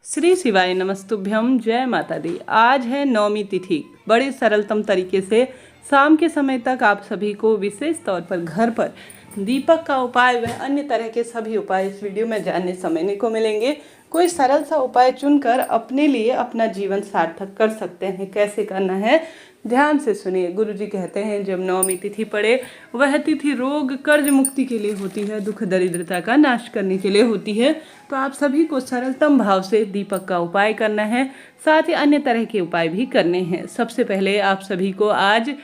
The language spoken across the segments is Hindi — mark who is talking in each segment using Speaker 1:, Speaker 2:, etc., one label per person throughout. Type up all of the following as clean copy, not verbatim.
Speaker 1: श्री शिवाय नमस्तुभ्यम। जय माता दी। आज है नवमी तिथि। बड़े सरलतम तरीके से शाम के समय तक आप सभी को विशेष तौर पर घर पर दीपक का उपाय व अन्य तरह के सभी उपाय इस वीडियो में जानने समझने को मिलेंगे। कोई सरल सा उपाय चुनकर अपने लिए अपना जीवन सार्थक कर सकते हैं। कैसे करना है ध्यान से सुनिए। गुरुजी कहते हैं जब नवमी तिथि पड़े वह तिथि रोग कर्ज मुक्ति के लिए होती है, दुख दरिद्रता का नाश करने के लिए होती है। तो आप सभी को सरलतम भाव से दीपक का उपाय करना है, साथ ही अन्य तरह के उपाय भी करने हैं। सबसे पहले आप सभी को आज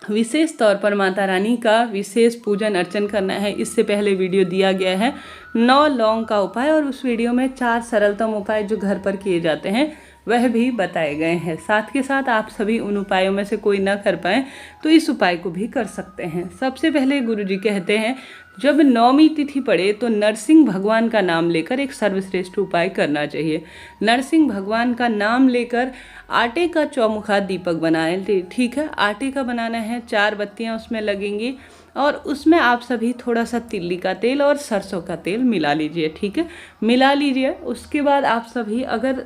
Speaker 1: विशेष तौर पर माता रानी का विशेष पूजन अर्चन करना है। इससे पहले वीडियो दिया गया है 9 लौंग का उपाय और उस वीडियो में 4 सरलतम उपाय जो घर पर किए जाते हैं वह भी बताए गए हैं। साथ के साथ आप सभी उन उपायों में से कोई ना कर पाए तो इस उपाय को भी कर सकते हैं। सबसे पहले गुरुजी कहते हैं जब नवमी तिथि पड़े तो नरसिंह भगवान का नाम लेकर एक सर्वश्रेष्ठ उपाय करना चाहिए। नरसिंह भगवान का नाम लेकर आटे का चौमुखा दीपक बनाएं। ठीक है, आटे का बनाना है, 4 बत्तियां उसमें लगेंगी और उसमें आप सभी थोड़ा सा तिल्ली का तेल और सरसों का तेल मिला लीजिए। ठीक है, मिला लीजिए। उसके बाद आप सभी अगर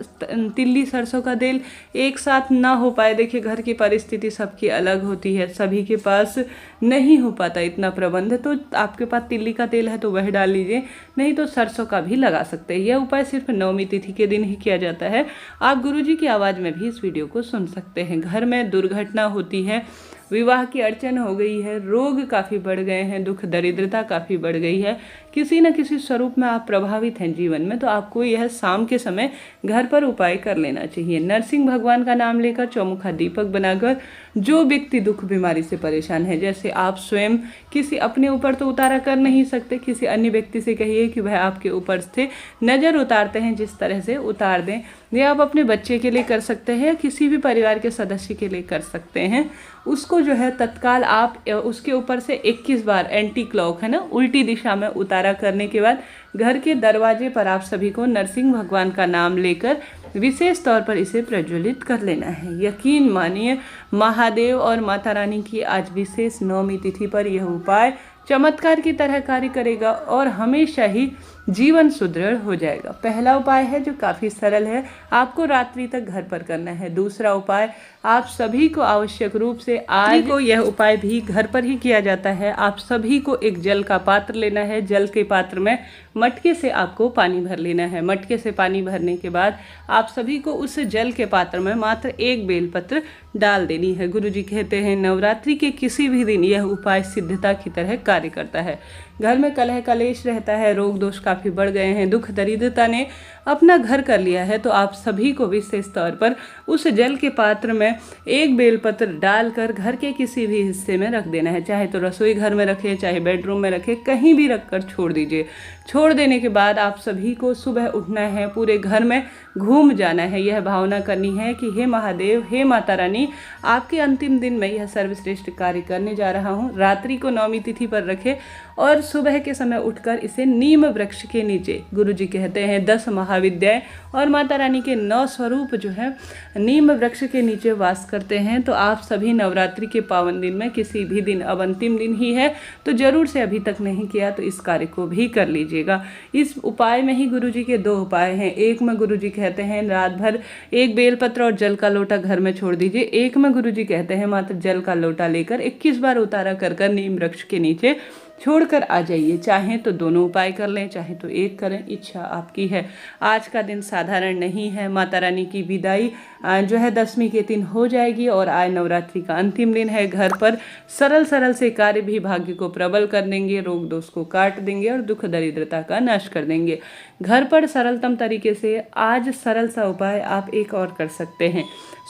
Speaker 1: तिल्ली सरसों का तेल एक साथ ना हो पाए, देखिए घर की परिस्थिति सबकी अलग होती है, सभी के पास नहीं हो पाता इतना प्रबंध, तो आपके पास तिल्ली का तेल है तो वह डाल लीजिए, नहीं तो सरसों का भी लगा सकते हैं। यह उपाय सिर्फ नवमी तिथि के दिन ही किया जाता है। आप गुरुजी की आवाज़ में भी इस वीडियो को सुन सकते हैं। घर में दुर्घटना होती है, विवाह की अड़चन हो गई है, रोग काफ़ी बढ़ गए हैं, दुख दरिद्रता काफ़ी बढ़ गई है, किसी न किसी स्वरूप में आप प्रभावित हैं जीवन में, तो आपको यह शाम के समय घर पर उपाय कर लेना चाहिए। नरसिंह भगवान का नाम लेकर चौमुखा दीपक बनाकर जो व्यक्ति दुख बीमारी से परेशान है, जैसे आप स्वयं किसी अपने ऊपर तो उतारा कर नहीं सकते, किसी अन्य व्यक्ति से कहिए कि वह आपके ऊपर से नज़र उतारते हैं, जिस तरह से उतार दें। ये आप अपने बच्चे के लिए कर सकते हैं, किसी भी परिवार के सदस्य के लिए कर सकते हैं। उसको जो है तत्काल आप उसके ऊपर से 21 बार एंटी क्लॉक है ना, उल्टी दिशा में उतारा करने के बाद घर के दरवाजे पर आप सभी को नरसिंह भगवान का नाम लेकर विशेष तौर पर इसे प्रज्वलित कर लेना है। यकीन मानिए महादेव और माता रानी की आज विशेष नवमी तिथि पर यह उपाय चमत्कार की तरह कार्य करेगा और हमेशा ही जीवन सुदृढ़ हो जाएगा। पहला उपाय है जो काफ़ी सरल है, आपको रात्रि तक घर पर करना है। दूसरा उपाय आप सभी को आवश्यक रूप से आज को यह उपाय भी घर पर ही किया जाता है। आप सभी को एक जल का पात्र लेना है, जल के पात्र में मटके से आपको पानी भर लेना है। मटके से पानी भरने के बाद आप सभी को उस जल के पात्र में मात्र 1 बेलपत्र डाल देनी है। गुरुजी कहते हैं नवरात्रि के किसी भी दिन यह उपाय सिद्धता की तरह कार्य करता है। घर में कलह कलेश रहता है, रोग दोष काफ़ी बढ़ गए हैं, दुख दरिद्रता ने अपना घर कर लिया है, तो आप सभी को विशेष तौर पर उस जल के पात्र में 1 बेलपत्र डालकर घर के किसी भी हिस्से में रख देना है। चाहे तो रसोई घर में रखें, चाहे बेडरूम में रखें, कहीं भी रखकर छोड़ दीजिए। छोड़ देने के बाद आप सभी को सुबह उठना है, पूरे घर में घूम जाना है, यह भावना करनी है कि हे महादेव, हे माता रानी, आपके अंतिम दिन में यह सर्वश्रेष्ठ कार्य करने जा रहा हूँ। रात्रि को नवमी तिथि पर रखें और सुबह के समय उठकर इसे नीम वृक्ष के नीचे, गुरुजी कहते हैं 10 महाविद्याएं और माता रानी के 9 स्वरूप जो है नीम वृक्ष के नीचे वास करते हैं। तो आप सभी नवरात्रि के पावन दिन में किसी भी दिन, अब अंतिम दिन ही है तो जरूर से अभी तक नहीं किया तो इस कार्य को भी कर लीजिएगा। इस उपाय में ही गुरुजी के 2 उपाय हैं। एक में गुरुजी कहते हैं रात भर 1 बेलपत्र और जल का लोटा घर में छोड़ दीजिए। एक में गुरुजी कहते हैं मात्र जल का लोटा लेकर 21 बार उतारा कर नीम वृक्ष के नीचे छोड़कर आ जाइए। चाहें तो दोनों उपाय कर लें, चाहे तो एक करें, इच्छा आपकी है। आज का दिन साधारण नहीं है, माता रानी की विदाई जो है 10वीं के दिन हो जाएगी और आज नवरात्रि का अंतिम दिन है। घर पर सरल सरल से कार्य भी भाग्य को प्रबल कर देंगे, रोग दोष को काट देंगे और दुख दरिद्रता का नाश कर देंगे। घर पर सरलतम तरीके से आज सरल सा उपाय आप एक और कर सकते हैं।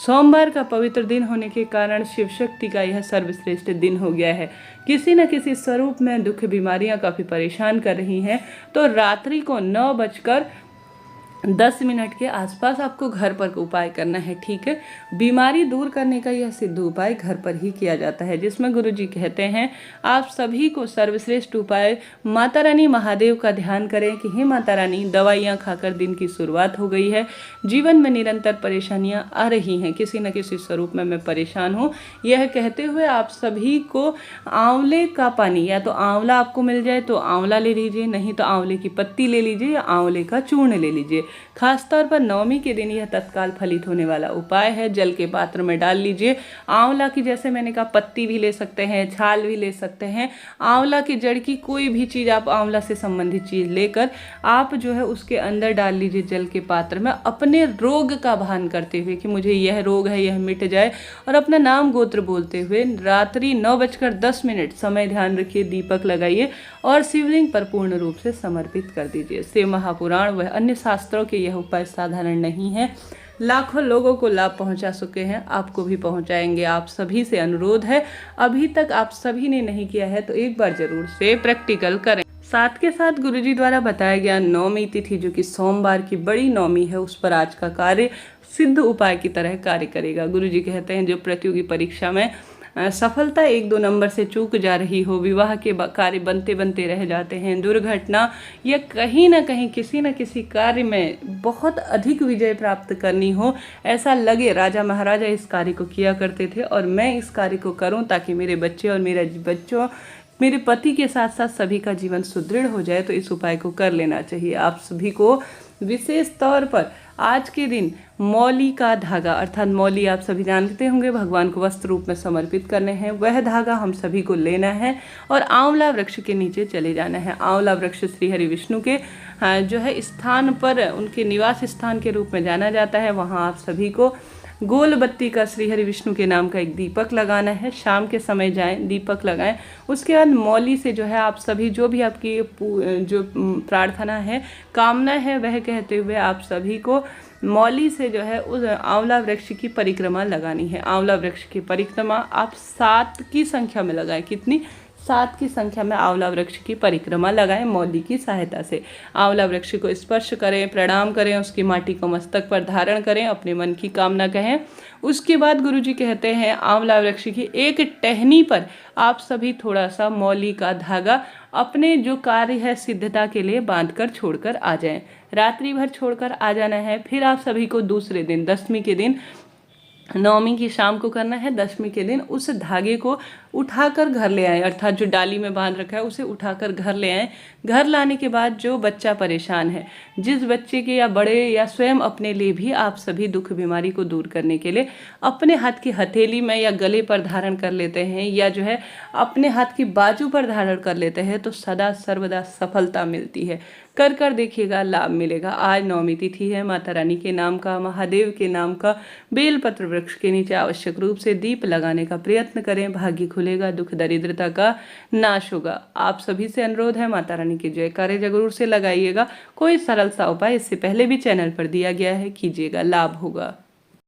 Speaker 1: सोमवार का पवित्र दिन होने के कारण शिव शक्ति का यह सर्वश्रेष्ठ दिन हो गया है। किसी न किसी स्वरूप में दुख बीमारियां काफ़ी परेशान कर रही हैं, तो रात्रि को 9:10 के आसपास आपको घर पर उपाय करना है। ठीक है, बीमारी दूर करने का यह सिद्ध उपाय घर पर ही किया जाता है, जिसमें गुरुजी कहते हैं आप सभी को सर्वश्रेष्ठ उपाय माता रानी महादेव का ध्यान करें कि हे माता रानी, दवाइयाँ खाकर दिन की शुरुआत हो गई है, जीवन में निरंतर परेशानियाँ आ रही हैं, किसी न किसी स्वरूप में मैं परेशान हूँ। यह कहते हुए आप सभी को आंवले का पानी, या तो आंवला आपको मिल जाए तो आंवला ले लीजिए, नहीं तो आंवले की पत्ती ले लीजिए या आंवले का चूर्ण ले लीजिए। खासतौर पर नवमी के दिन यह तत्काल फलित होने वाला उपाय है। जल के पात्र में डाल लीजिए आंवला की, जैसे मैंने कहा, पत्ती भी ले सकते हैं, छाल भी ले सकते हैं, आंवला की जड़ की कोई भी चीज़, आप आंवला से संबंधित चीज़ लेकर आप जो है उसके अंदर डाल लीजिए जल के पात्र में, अपने रोग का भान करते हुए कि मुझे यह रोग है, यह मिट जाए, और अपना नाम गोत्र बोलते हुए रात्रि 9:10 समय ध्यान रखिए, दीपक लगाइए और शिवलिंग पर पूर्ण रूप से समर्पित कर दीजिए। शिव महापुराण व अन्य शास्त्रों के यह उपाय साधारण नहीं है, लाखों लोगों को लाभ पहुंचा चुके हैं, आपको भी पहुंचाएंगे। आप सभी से अनुरोध है, अभी तक आप सभी ने नहीं किया है तो एक बार जरूर से प्रैक्टिकल करें। साथ के साथ गुरुजी द्वारा बताया गया नवमी तिथि जो कि सोमवार की बड़ी नवमी है, उस पर आज का कार्य सिद्ध उपाय की तरह कार्य करेगा। गुरुजी कहते हैं जो प्रतियोगी परीक्षा में सफलता 1-2 नंबर से चूक जा रही हो, विवाह के कार्य बनते बनते रह जाते हैं, दुर्घटना या कहीं ना कहीं किसी न किसी कार्य में बहुत अधिक विजय प्राप्त करनी हो, ऐसा लगे राजा महाराजा इस कार्य को किया करते थे और मैं इस कार्य को करूं ताकि मेरे बच्चे और मेरे पति के साथ साथ सभी का जीवन सुदृढ़ हो जाए, तो इस उपाय को कर लेना चाहिए। आप सभी को विशेष तौर पर आज के दिन मौली का धागा, अर्थात मौली आप सभी जानते होंगे भगवान को वस्त्र रूप में समर्पित करने हैं, वह धागा हम सभी को लेना है और आंवला वृक्ष के नीचे चले जाना है। आंवला वृक्ष श्री हरि विष्णु के जो है स्थान पर, उनके निवास स्थान के रूप में जाना जाता है, वहाँ आप सभी को गोल बत्ती का श्री हरि विष्णु के नाम का एक दीपक लगाना है। शाम के समय जाएं, दीपक लगाएं। उसके बाद मौली से जो है आप सभी जो भी आपकी जो प्रार्थना है, कामना है, वह कहते हुए आप सभी को मौली से जो है उस आंवला वृक्ष की परिक्रमा लगानी है। आंवला वृक्ष की परिक्रमा आप 7 की संख्या में लगाएं। कितनी? 7 की संख्या में आंवला वृक्ष की परिक्रमा लगाएं मौली की सहायता से। आंवला वृक्ष को स्पर्श करें, प्रणाम करें, उसकी माटी को मस्तक पर धारण करें, अपने मन की कामना कहें। उसके बाद गुरुजी कहते हैं आंवला वृक्ष की एक टहनी पर आप सभी थोड़ा सा मौली का धागा अपने जो कार्य है सिद्धता के लिए बांधकर छोड़कर आ जाएं। रात्रि भर छोड़कर आ जाना है। फिर आप सभी को दूसरे दिन, दशमी के दिन, नवमी की शाम को करना है, दशमी के दिन उस धागे को उठाकर घर ले आए, अर्थात जो डाली में बांध रखा है उसे उठाकर घर ले आए। घर लाने के बाद जो बच्चा परेशान है, जिस बच्चे के या बड़े या स्वयं अपने लिए भी आप सभी दुख बीमारी को दूर करने के लिए अपने हाथ की हथेली में या गले पर धारण कर लेते हैं या जो है अपने हाथ की बाजू पर धारण कर लेते हैं, तो सदा सर्वदा सफलता मिलती है। कर देखिएगा, लाभ मिलेगा। आज नवमी तिथि है, माता रानी के नाम का, महादेव के नाम का बेलपत्र वृक्ष के नीचे आवश्यक रूप से दीप लगाने का प्रयत्न करें। भाग्य खुलेगा, दुख दरिद्रता का नाश होगा। आप सभी से अनुरोध है, माता रानी के जयकारे जरूर से लगाइएगा। कोई सरल सा उपाय इससे पहले भी चैनल पर दिया गया है, कीजिएगा, लाभ होगा।